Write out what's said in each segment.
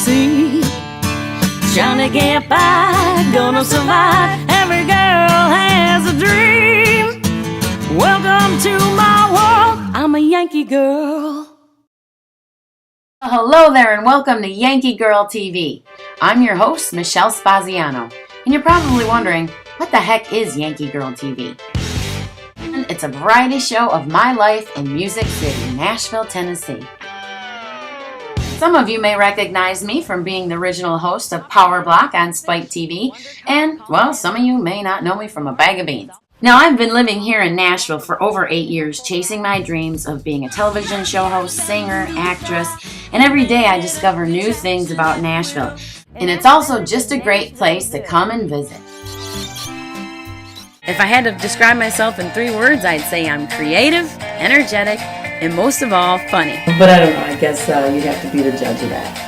Tennessee. Trying to get by, gonna survive. Every girl has a dream. Welcome to my world, I'm a Yankee girl. Hello there and welcome to Yankee Girl TV. I'm your host, Michelle Spaziano, and you're probably wondering, what the heck is Yankee Girl TV? It's a variety show of my life in Music City, Nashville, Tennessee. Some of you may recognize me from being the original host of Power Block on Spike TV, and, well, some of you may not know me from a bag of beans. Now, I've been living here in Nashville for over 8 years, chasing my dreams of being a television show host, singer, actress, and every day I discover new things about Nashville. And it's also just a great place to come and visit. If I had to describe myself in 3 words, I'd say I'm creative, energetic, and most of all, funny. But I don't know, I guess you'd have to be the judge of that.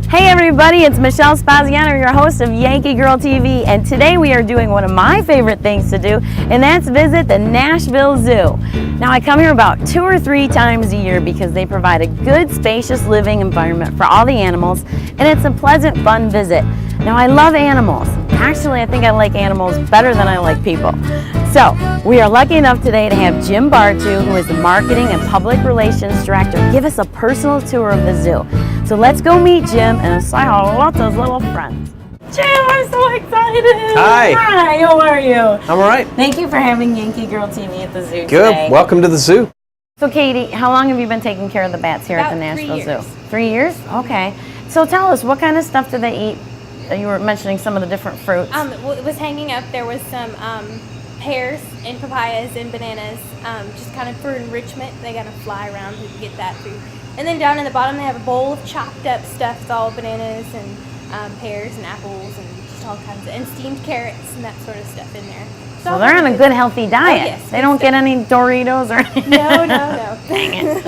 Hey everybody, it's Michelle Spaziano, your host of Yankee Girl TV, and today we are doing one of my favorite things to do, and that's visit the Nashville Zoo. Now I come here about 2 or 3 times a year because they provide a good, spacious living environment for all the animals, and it's a pleasant, fun visit. Now I love animals. Actually, I think I like animals better than I like people. So, we are lucky enough today to have Jim Bartu, who is the Marketing and Public Relations Director, give us a personal tour of the zoo. So let's go meet Jim and say hello to his little friends. Jim, I'm so excited! Hi! Hi, how are you? I'm all right. Thank you for having Yankee Girl TV at the zoo Good. today. Welcome to the zoo. So Katie, how long have you been taking care of the bats here at the Nashville Zoo? 3 years? Okay. So tell us, what kind of stuff do they eat? You were mentioning some of the different fruits. Well, it was hanging up. There was some pears and papayas and bananas, just kind of for enrichment. They got to fly around to get that food. And then down in the bottom, they have a bowl of chopped up stuff. It's all bananas and pears and apples and just all kinds of, and steamed carrots and that sort of stuff in there. So they're on a good, healthy diet. Oh, yes, they don't get any Doritos or anything. No. Dang it.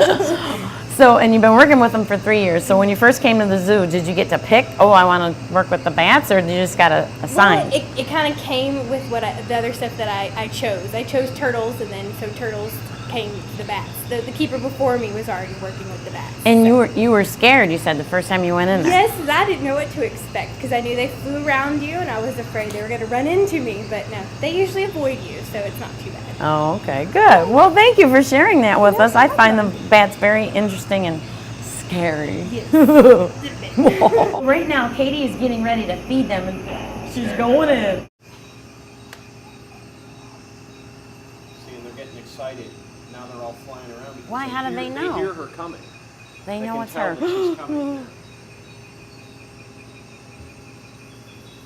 So, and you've been working with them for 3 years. So when you first came to the zoo, did you get to pick, oh, I want to work with the bats, or did you just got assigned? Well, it kind of came with the other stuff that I chose. I chose turtles, and then so turtles came to the bats. The keeper before me was already working with the bats. And so. you were scared, you said, the first time you went in there. Yes, I didn't know what to expect because I knew they flew around you, and I was afraid they were going to run into me. But no, they usually avoid you, so it's not too bad. Oh, okay, good. Well, thank you for sharing that with us. I find the bats very interesting and scary. Yes. Right now, Katie is getting ready to feed them, and she's going in. See, and they're getting excited. Now they're all flying around. Why? How do they know? They hear her coming. They know it's her. her. She's coming.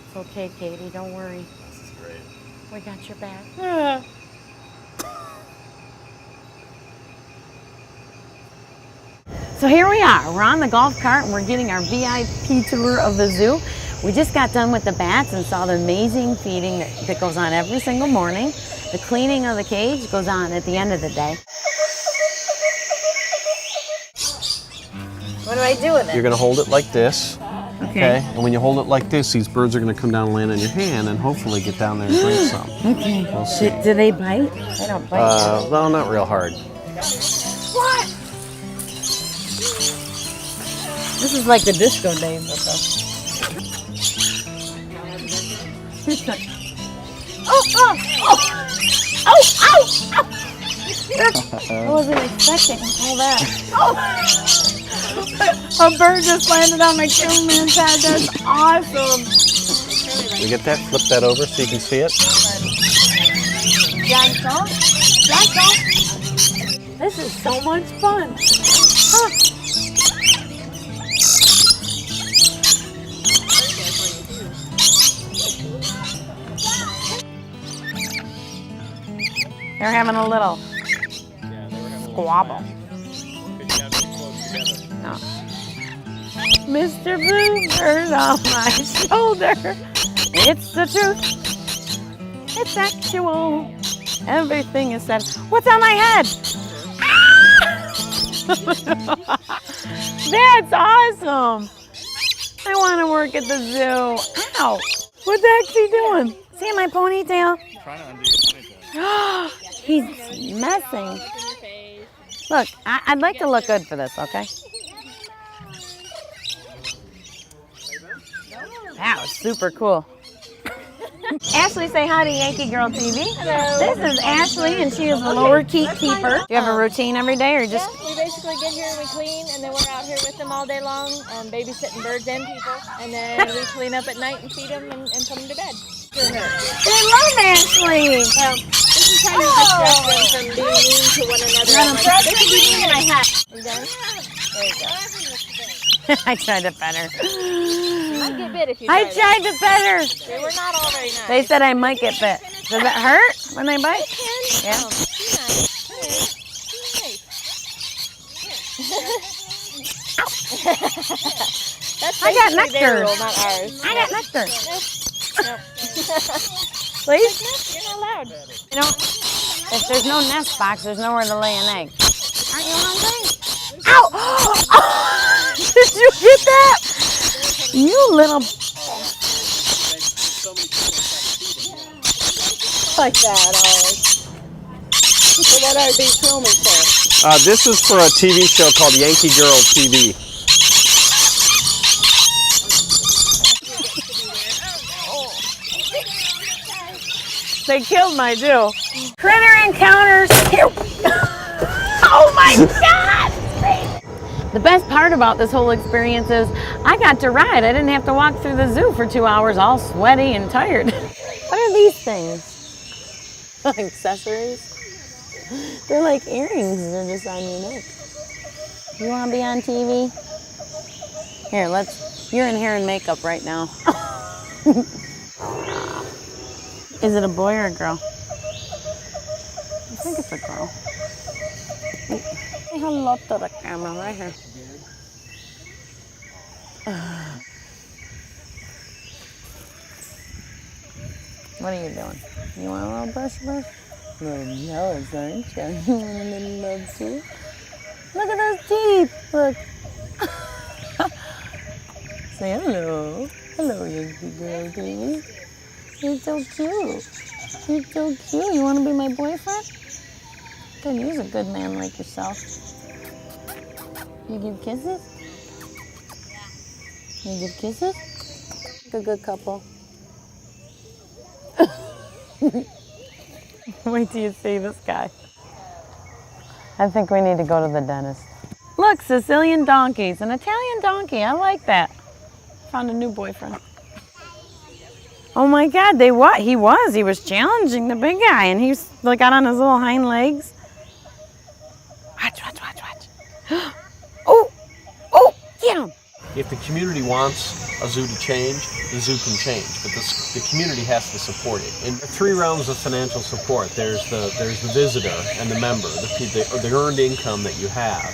It's okay, Katie. Don't worry. This is great. We got your back. So here we are. We're on the golf cart and we're getting our VIP tour of the zoo. We just got done with the bats and saw the amazing feeding that goes on every single morning. The cleaning of the cage goes on at the end of the day. What do I do with it? You're going to hold it like this. Okay. And when you hold it like this, these birds are going to come down and land on your hand and hopefully get down there and drink some. Okay. We'll see. Do they bite? They don't bite. Well, not real hard. What? This is like the disco days with us. Oh! I wasn't expecting all that. Oh! A bird just landed on my cameraman's head. That's awesome. We get that? Flip that over so you can see it. This is so much fun. Huh. They're having a little squabble. No. Mr. Bluebird on my shoulder. It's the truth. It's actual. Everything is said. What's on my head? That's awesome. I want to work at the zoo. Ow. What the heck's he doing? See my ponytail? Trying to undo your ponytail. He's messing. Look, I'd like to look good for this, okay? That was super cool. Ashley, say hi to Yankee Girl TV. Hello. This is Ashley, and she is the lower keep keeper. Do you have a routine every day, or just? Yeah, we basically get here and we clean, and then we're out here with them all day long, babysitting birds and people, and then we clean up at night and feed them and put them to bed. I love Ashley. Well, this is how you distract them from being mean to one another. Like, they can be mean and I have. You done? There you go. I tried to pet her. You might get bit if you I tried to pet her. They were not all very nice. They said I might get bit. Does it hurt when they bite? Yeah. That's I got basically their nectar. rule, not ours. I got nectar. No. Please? You're not allowed. You know, if there's no nest box, there's nowhere to lay an egg. Aren't you hungry? Ow! Oh, did you get that? You little... Like that, always. So what are these filming for? This is for a TV show called Yankee Girl TV. They killed my Jew. Critter encounters. Oh my God! The best part about this whole experience is I got to ride. I didn't have to walk through the zoo for 2 hours all sweaty and tired. What are these things? Accessories? They're like earrings. They're just on your neck. You want to be on TV? Here, you're in hair and makeup right now. Is it a boy or a girl? I think it's a girl. Say hello to the camera right here. What are you doing? You want a little brush? Little jealous, aren't you? You want a little love too? Look at those teeth. Look. Say hello. Hello, Yankee Girl TV. You're so cute. You're so cute. You want to be my boyfriend? Good, you're a good man like yourself. You give kisses? You give kisses? A good couple. Wait till you see this guy. I think we need to go to the dentist. Look, Sicilian donkeys. An Italian donkey. I like that. Found a new boyfriend. Oh my God, he was challenging the big guy, and he got on his little hind legs. Watch. Oh, get him. If the community wants a zoo to change, the zoo can change, but the community has to support it. In 3 rounds of financial support, there's the visitor and the member, the earned income that you have.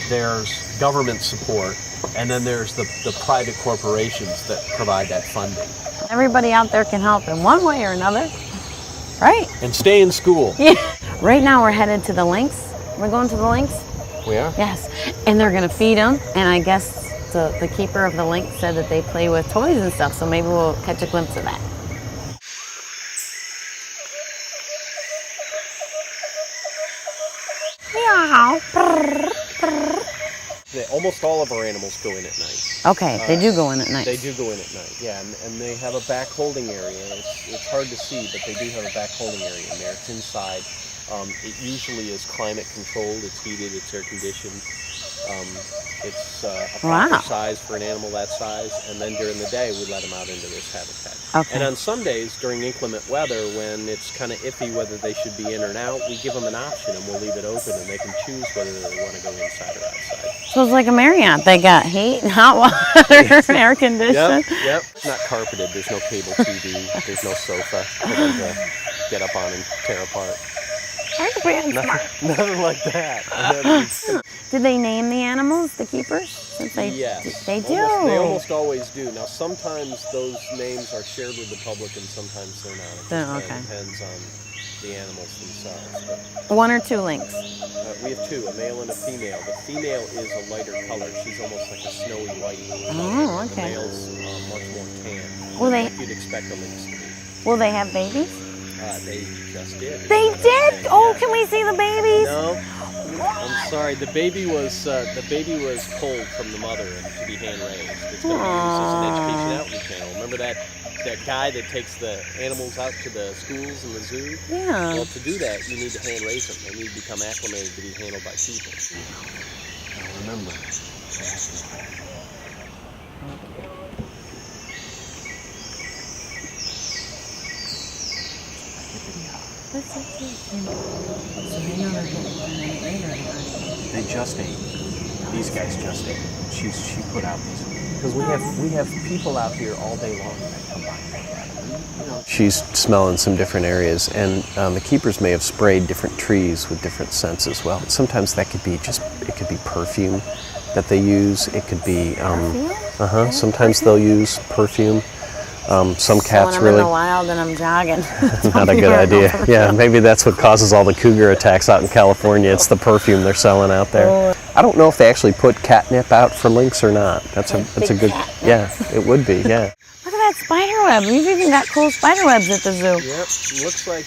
There's government support, and then there's the private corporations that provide that funding. Everybody out there can help in one way or another, right? And stay in school. Yeah. Right now we're headed to the Lynx. We're going to the Lynx? We are? Yes. And they're going to feed them, and I guess the keeper of the Lynx said that they play with toys and stuff, so maybe we'll catch a glimpse of that. Meow. Almost all of our animals go in at night. Okay, they do go in at night. They do go in at night, yeah, and they have a back holding area. It's hard to see, but they do have a back holding area in there. It's inside. It usually is climate controlled. It's heated. It's air conditioned. It's a proper size for an animal that size, and then during the day we let them out into this habitat. Okay. And on Sundays during inclement weather, when it's kind of iffy whether they should be in or out, we give them an option and we'll leave it open and they can choose whether they want to go inside or outside. So it's like a Marriott. They got heat, hot water, air conditioning. Yep. It's not carpeted. There's no cable TV. There's no sofa for them to get up on and tear apart. Nothing like that. Did they name the animals, the keepers? Since yes. They do. They almost always do. Now, sometimes those names are shared with the public and sometimes they're not. It depends on the animals themselves. But 1 or 2 lynx? We have 2, a male and a female. The female is a lighter color. She's almost like a snowy white. Oh, okay. The male's much more tan. Will like you'd expect a lynx to be. Will they have babies? They just did. They did? Oh, can we see the babies? No. I'm sorry. The baby was pulled from the mother and to be hand raised. It's going to be used as an education outreach channel. Remember that guy that takes the animals out to the schools and the zoo? Yeah. Well, to do that, you need to hand raise them. They need to become acclimated to be handled by people. Now remember. They just ate. These guys just ate. She put out these. Because we have people out here all day long that come by. She's smelling some different areas, and the keepers may have sprayed different trees with different scents as well. Sometimes that could be it could be perfume that they use. It could be sometimes they'll use perfume. Some cats when I'm in the wild and I'm jogging. Not a good idea. Yeah, maybe that's what causes all the cougar attacks out in California. It's the perfume they're selling out there. I don't know if they actually put catnip out for lynx or not. That's a good. Catnip. Yeah, it would be. Yeah. Look at that spider web. You've even got cool spider webs at the zoo. Yep, looks like.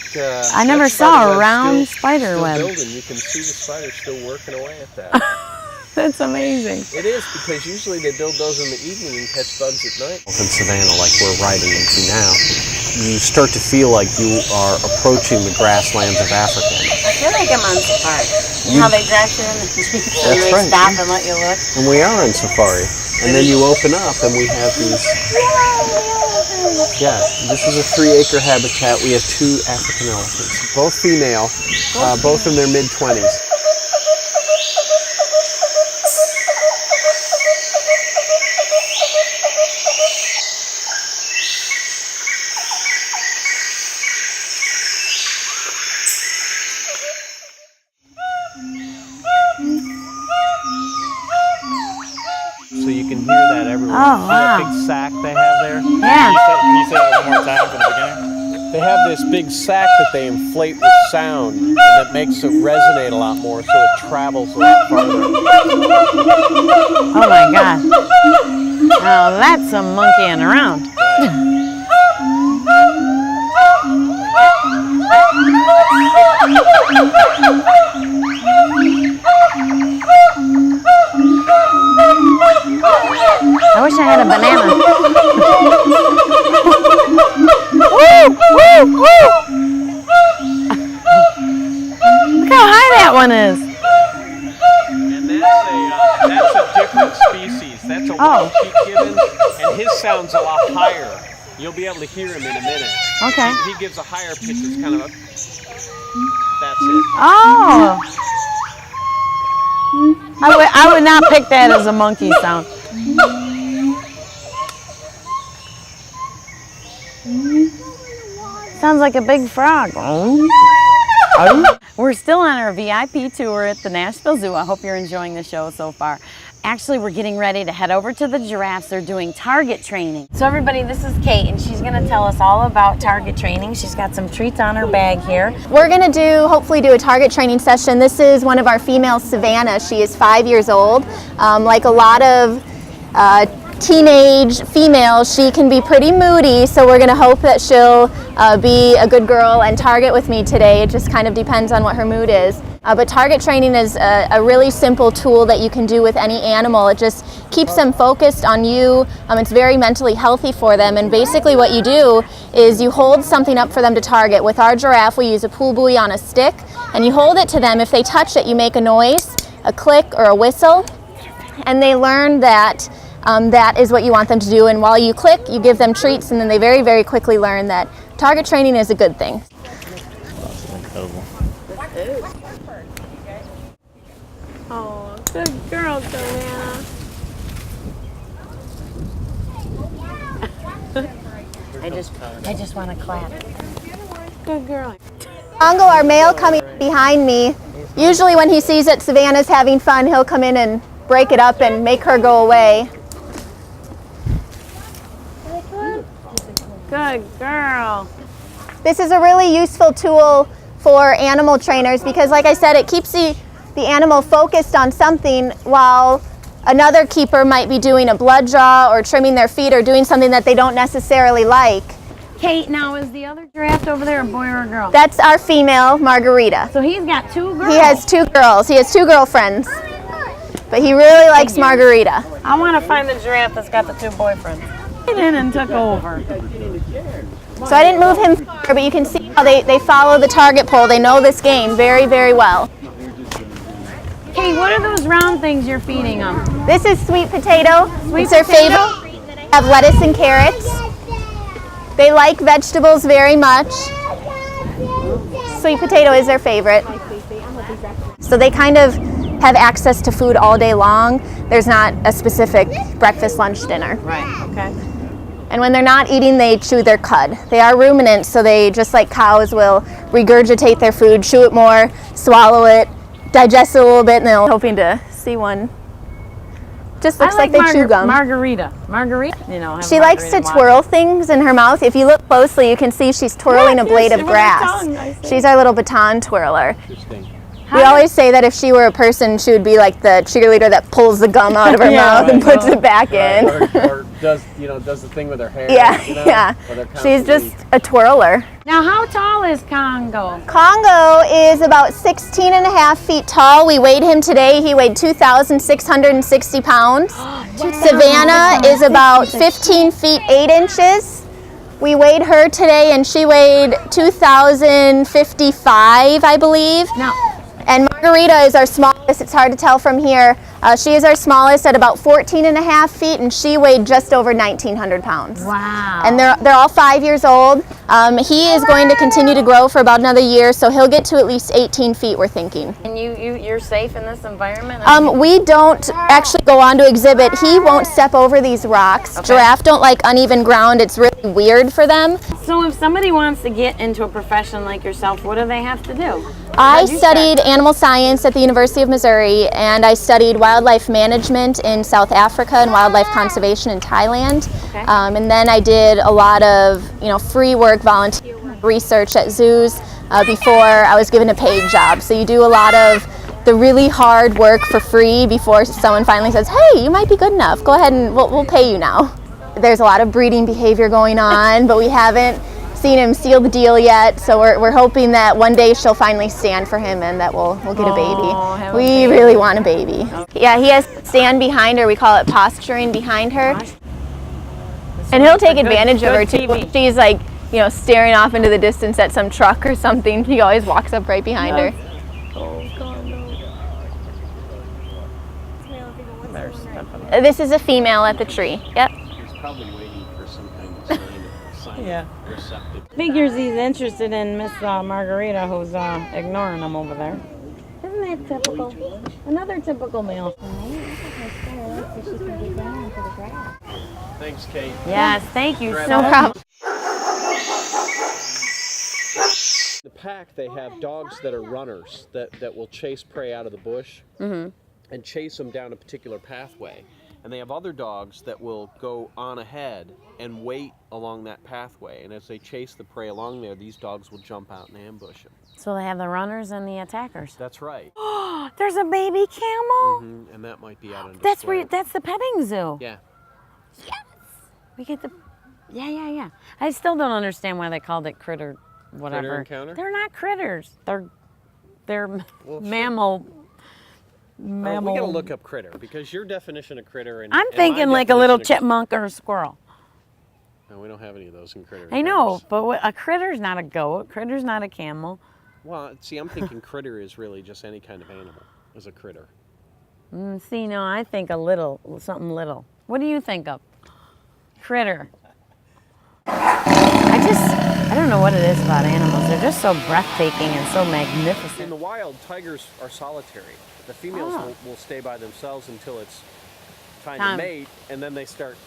I never saw a round spider web. Building. You can see the spiders still working away at that. That's amazing. It is, because usually they build those in the evening and catch bugs at night. In Savannah, like we're riding into now, you start to feel like you are approaching the grasslands of Africa. I feel like I'm on safari. How they drive you in the jeep and they stop and let you look. And we are on safari. And then you open up and we have these. Yeah, this is a 3-acre habitat. We have 2 African elephants, both female, both in their mid-20s. So you can hear that everywhere. Oh, wow. That big sack they have there? Yeah. Can you say that one more time from the beginning? They have this big sack that they inflate with sound, and that makes it resonate a lot more, so it travels a lot farther. Oh my God. Now that's some monkeying around. I wish I had a banana. Woo! Woo! Woo! Look how high that one is. And that's a different species. That's a wild peak gibbon, and his sound's a lot higher. You'll be able to hear him in a minute. Okay. He gives a higher pitch. It's kind of a. That's it. Oh. I would not pick that as a monkey sound. Sounds like a big frog. We're still on our VIP tour at the Nashville Zoo. I hope you're enjoying the show so far. Actually, we're getting ready to head over to the giraffes. They're doing target training. So everybody, this is Kate, and she's gonna tell us all about target training. She's got some treats on her bag here. We're gonna hopefully do a target training session. This is one of our females, Savannah. She is 5 years old. Like a lot of teenage females, she can be pretty moody, so we're gonna hope that she'll be a good girl and target with me today. It just kind of depends on what her mood is. But target training is a really simple tool that you can do with any animal. It just keeps them focused on you. It's very mentally healthy for them, and basically what you do is you hold something up for them to target. With our giraffe, we use a pool buoy on a stick, and you hold it to them. If they touch it, you make a noise, a click or a whistle, and they learn that that is what you want them to do. And while you click, you give them treats, and then they very, very quickly learn that target training is a good thing. Oh, good girl, Savannah. I just want to clap. Good girl. Congo, our male, coming behind me. Usually when he sees that Savannah's having fun, he'll come in and break it up and make her go away. Good girl. This is a really useful tool for animal trainers because, like I said, it keeps the animal focused on something while another keeper might be doing a blood draw or trimming their feet or doing something that they don't necessarily like. Kate, now is the other giraffe over there a boy or a girl? That's our female, Margarita. So he's got 2 girls. He has 2 girls. He has 2 girlfriends. But he really likes Margarita. I want to find the giraffe that's got the 2 boyfriends. He in and took over. So I didn't move him far, but you can see how they follow the target pole. They know this game very, very well. Kate, what are those round things you're feeding them? This is sweet potato. It's their favorite. They have lettuce and carrots. They like vegetables very much. Sweet potato is their favorite. So they kind of have access to food all day long. There's not a specific breakfast, lunch, dinner. Right, okay. And when they're not eating, they chew their cud. They are ruminants, so they, just like cows, will regurgitate their food, chew it more, swallow it, digest it a little bit, and they'll hoping to see one. Just looks like they chew gum. Margarita, you know. She likes to twirl things in her mouth. If you look closely, you can see she's twirling a blade of grass. She's our little baton twirler. Interesting. We always say that if she were a person, she would be like the cheerleader that pulls the gum out of her mouth and puts it back in. Or does the thing with her hair. Yeah, you know? yeah. She's just a twirler. Now, how tall is Congo? Congo is about 16 and a half feet tall. We weighed him today. He weighed 2,660 pounds. Savannah is about 15 feet 8 inches. We weighed her today and she weighed 2,055, I believe. Now, And Margarita is our smallest. It's hard to tell from here. She is our smallest at about 14 and a half feet, and she weighed just over 1,900 pounds. wow. And they're all 5 years old. He is going to continue to grow for about another year, so he'll get to at least 18 feet, we're thinking. And you're safe in this environment? We don't actually go on to exhibit. He won't step over these rocks. Okay. Giraffe don't like uneven ground. It's really weird for them. So if somebody wants to get into a profession like yourself, what do they have to do? I studied animal science at the University of Missouri, and I studied wildlife management in South Africa and wildlife conservation in Thailand. Okay. And then I did a lot of free work, volunteer research at zoos before I was given a paid job. So you do a lot of the really hard work for free before someone finally says, hey, you might be good enough. Go ahead and we'll pay you now. There's a lot of breeding behavior going on, but we haven't seen him seal the deal yet, so we're hoping that one day she'll finally stand for him and that we'll get a baby. We really want a baby. Yeah, he has to stand behind her. We call it posturing behind her. And he'll take advantage of her too. When she's like, staring off into the distance at some truck or something, he always walks up right behind her. This is a female at the tree. Yep. He's probably waiting for some kind of sign of receptive. Figures he's interested in Miss Margarita, who's ignoring him over there. Isn't that typical? Another typical male. Thanks, Kate. Yes, thank you so No much. problem. In the pack, they have dogs that are runners that will chase prey out of the bush and chase them down a particular pathway. And they have other dogs that will go on ahead and wait along that pathway. And as they chase the prey along there, these dogs will jump out and ambush them. So they have the runners and the attackers. That's right. There's a baby camel. And that might be out on That's display. that's the petting zoo. Yeah. Yes. We get the. Yeah. I still don't understand why they called it critter, whatever. Critter encounter? They're not critters. They're Well, mammal. We gotta look up critter because your definition of critter and I'm and thinking my like a little definition chipmunk or a squirrel. No, we don't have any of those in critter. I know, encounters. but a critter's not a goat. Critter's not a camel. Well, see, I'm thinking critter is really just any kind of animal as a critter. See, no, I think something little. What do you think of? Critter. I don't know what it is about animals. They're just so breathtaking and so magnificent. In the wild, tigers are solitary. The females will stay by themselves until it's time to mate, and then they start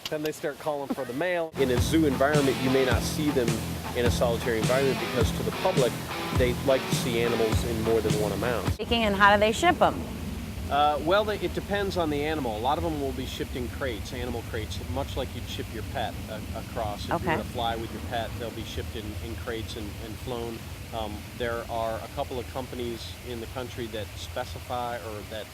calling for the male. In a zoo environment, you may not see them in a solitary environment because to the public, they like to see animals in more than one amount. And how do they ship them? Well, it depends on the animal. A lot of them will be shipped in crates, animal crates, much like you'd ship your pet across. If you were to fly with your pet, they'll be shipped in crates and flown. There are a couple of companies in the country that specify or that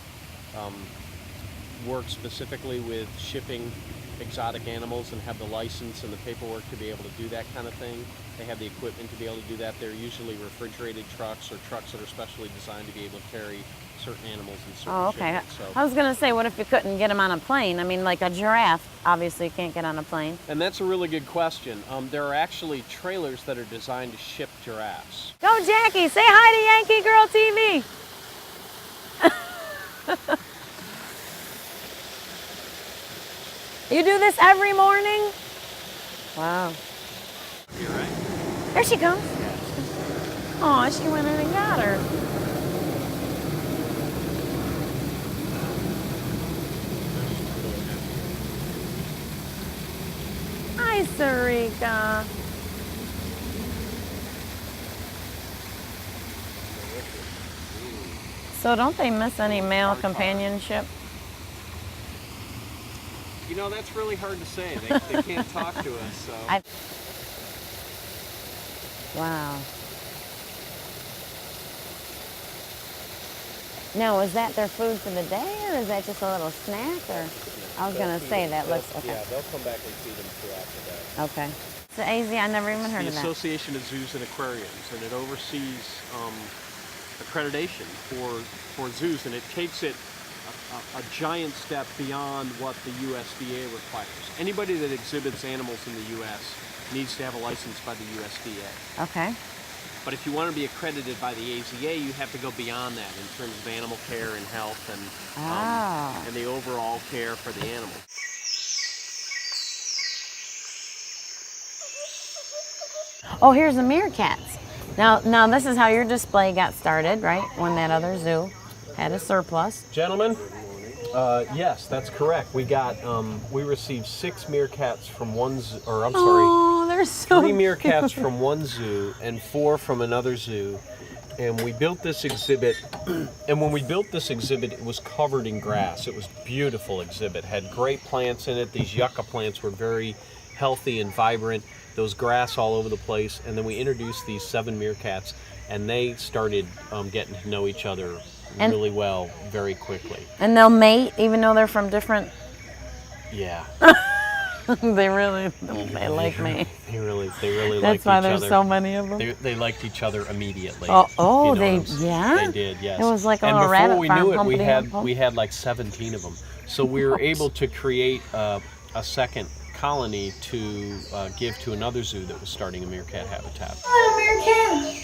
work specifically with shipping exotic animals and have the license and the paperwork to be able to do that kind of thing. They have the equipment to be able to do that. They're usually refrigerated trucks or trucks that are specially designed to be able to carry certain animals and certain Oh, okay. shipments. So, I was going to say, what if you couldn't get them on a plane? I mean, like a giraffe, obviously you can't get on a plane. and that's a really good question. There are actually trailers that are designed to ship giraffes. Go, Jackie. Say hi to Yankee Girl TV. You do this every morning? Wow. You're right. There she comes. Oh, she went in and got her. Hi, Sarika. So don't they miss any male companionship? You know, that's really hard to say. They can't talk to us, so. Wow. Now, is that their food for the day, or is that just a little snack? Or I was going to say that looks okay. Yeah, they'll come back and feed them throughout the day. Okay. So AZ, I never even heard The of that. Association of Zoos and Aquariums, and it oversees accreditation for zoos, and it takes it a giant step beyond what the USDA requires. Anybody that exhibits animals in the U.S. needs to have a license by the USDA. Okay. But if you want to be accredited by the AZA, you have to go beyond that in terms of animal care and health and the overall care for the animals. Oh, here's the meerkats. Now this is how your display got started, right? When that other zoo had a surplus. Gentlemen, yes, that's correct. We received 6 meerkats from one zoo, or I'm sorry, Oh, they're so 3 meerkats from one zoo and 4 from another zoo. And we built this exhibit, and when we built this exhibit, it was covered in grass. It was a beautiful exhibit, had great plants in it. These yucca plants were very healthy and vibrant. There was grass all over the place. And then we introduced these 7 meerkats, and they started getting to know each other really well very quickly. And they'll mate even though they're from different... Yeah. They like me. They really liked each other. That's why there's so many of them. They liked each other immediately. Oh, They yeah? did, yes. It was like a and little before rabbit we farm, knew it, humpity-hump. we had like 17 of them. So we were able to create a second colony to give to another zoo that was starting a meerkat habitat. Hello, meerkat.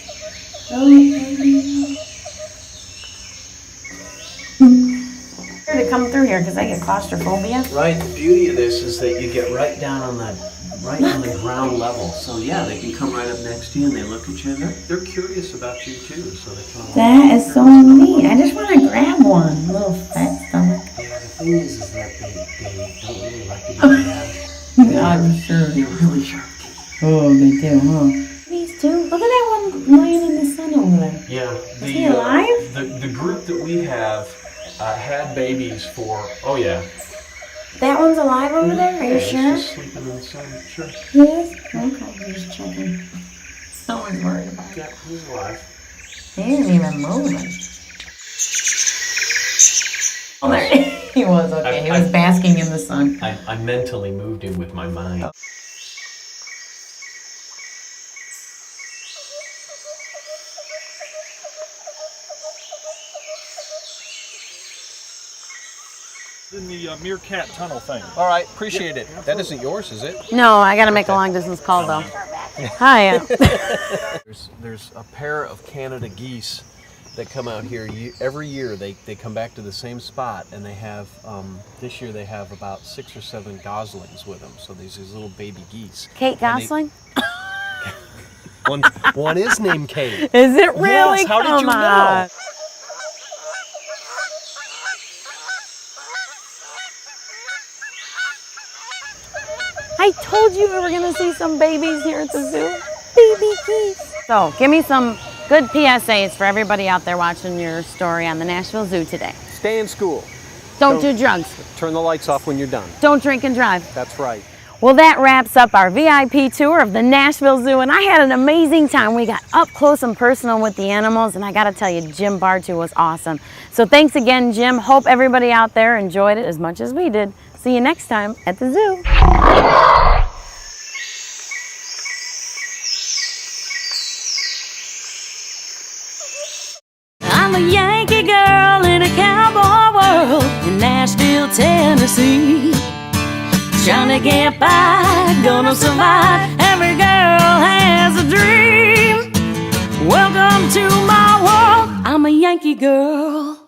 To come through here because I get claustrophobia. Right. The beauty of this is that you get right down on the ground level. So yeah, they can come right up next to you and they look at you. And they're curious about you too. So they come. That is so neat. I just want to grab one. A little fat stomach. Yeah. The thing is that they don't really like to be grabbed. I'm sure. They're really sharp. Oh, they do, huh? These two. Look at that one lying in the sun over there. Yeah. Is he alive? The group that we have had babies for. Oh yeah. That one's alive over there? Are you sure? He's just sleeping in the sun. Sure. He is? Okay, I'm just checking. Someone's worried about it. Yeah, he's alive. He isn't even moving. Oh, there he was. Okay, he was basking in the sun. I mentally moved him with my mind. In the meerkat tunnel thing. All right, appreciate it. That isn't yours, is it? No, I got to make a long distance call though. Hi. There's a pair of Canada geese that come out here every year. They come back to the same spot, and they have this year they have about 6 or 7 goslings with them. So these little baby geese. Kate Gosling? One is named Kate. Is it really? Yes, how did you Come know? on. I told you we were going to see some babies here at the zoo. Baby geese. So, give me some good PSAs for everybody out there watching your story on the Nashville Zoo today. Stay in school. Don't do drugs. Turn the lights off when you're done. Don't drink and drive. That's right. Well, that wraps up our VIP tour of the Nashville Zoo, and I had an amazing time. We got up close and personal with the animals, and I got to tell you, Jim Bartu was awesome. So thanks again, Jim. Hope everybody out there enjoyed it as much as we did. See you next time at the zoo. I'm a Yankee girl in a cowboy world in Nashville, Tennessee. Trying to get by, gonna survive. Every girl has a dream. Welcome to my world. I'm a Yankee girl.